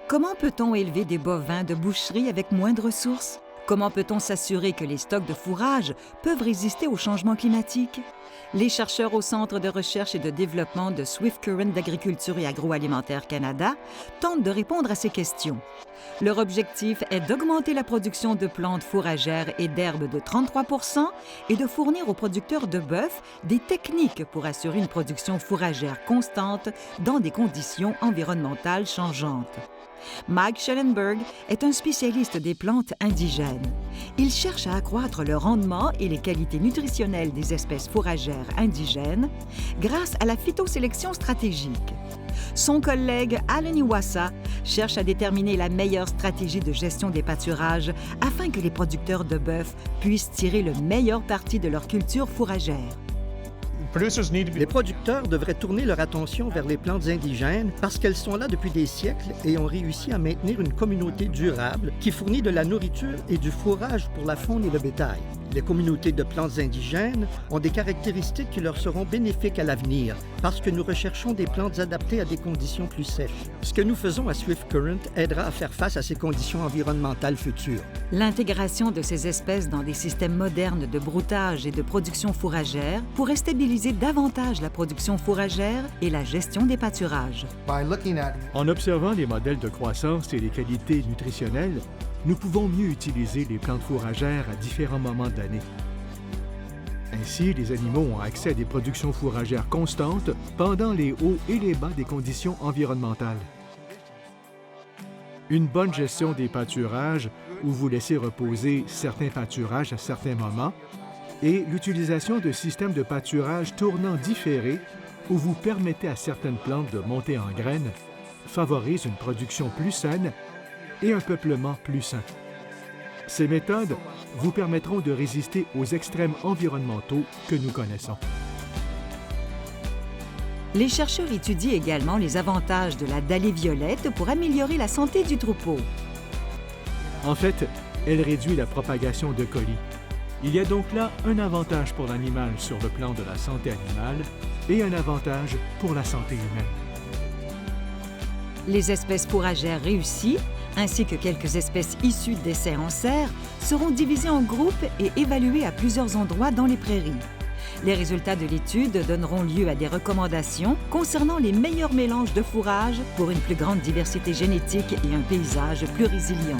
Comment peut-on élever des bovins de boucherie avec moins de ressources? Comment peut-on s'assurer que les stocks de fourrage peuvent résister au changement climatique? Les chercheurs au Centre de recherche et de développement de Swift Current d'Agriculture et Agroalimentaire Canada tentent de répondre à ces questions. Leur objectif est d'augmenter la production de plantes fourragères et d'herbes de 33 % et de fournir aux producteurs de bœuf des techniques pour assurer une production fourragère constante dans des conditions environnementales changeantes. Mike Schellenberg est un spécialiste des plantes indigènes. Il cherche à accroître le rendement et les qualités nutritionnelles des espèces fourragères indigènes grâce à la phytosélection stratégique. Son collègue Alan Iwasa cherche à déterminer la meilleure stratégie de gestion des pâturages afin que les producteurs de bœuf puissent tirer le meilleur parti de leur culture fourragère. Les producteurs devraient tourner leur attention vers les plantes indigènes parce qu'elles sont là depuis des siècles et ont réussi à maintenir une communauté durable qui fournit de la nourriture et du fourrage pour la faune et le bétail. Les communautés de plantes indigènes ont des caractéristiques qui leur seront bénéfiques à l'avenir parce que nous recherchons des plantes adaptées à des conditions plus sèches. Ce que nous faisons à Swift Current aidera à faire face à ces conditions environnementales futures. L'intégration de ces espèces dans des systèmes modernes de broutage et de production fourragère pourrait stabiliser davantage la production fourragère et la gestion des pâturages. En observant les modèles de croissance et les qualités nutritionnelles, nous pouvons mieux utiliser les plantes fourragères à différents moments de l'année. Ainsi, les animaux ont accès à des productions fourragères constantes pendant les hauts et les bas des conditions environnementales. Une bonne gestion des pâturages, où vous laissez reposer certains pâturages à certains moments, et l'utilisation de systèmes de pâturage tournant différés, où vous permettez à certaines plantes de monter en graines, favorisent une production plus saine et un peuplement plus sain. Ces méthodes vous permettront de résister aux extrêmes environnementaux que nous connaissons. Les chercheurs étudient également les avantages de la dallée violette pour améliorer la santé du troupeau. En fait, elle réduit la propagation de colis. Il y a donc là un avantage pour l'animal sur le plan de la santé animale et un avantage pour la santé humaine. Les espèces fourragères réussies, ainsi que quelques espèces issues d'essais en serre, seront divisées en groupes et évaluées à plusieurs endroits dans les prairies. Les résultats de l'étude donneront lieu à des recommandations concernant les meilleurs mélanges de fourrage pour une plus grande diversité génétique et un paysage plus résilient.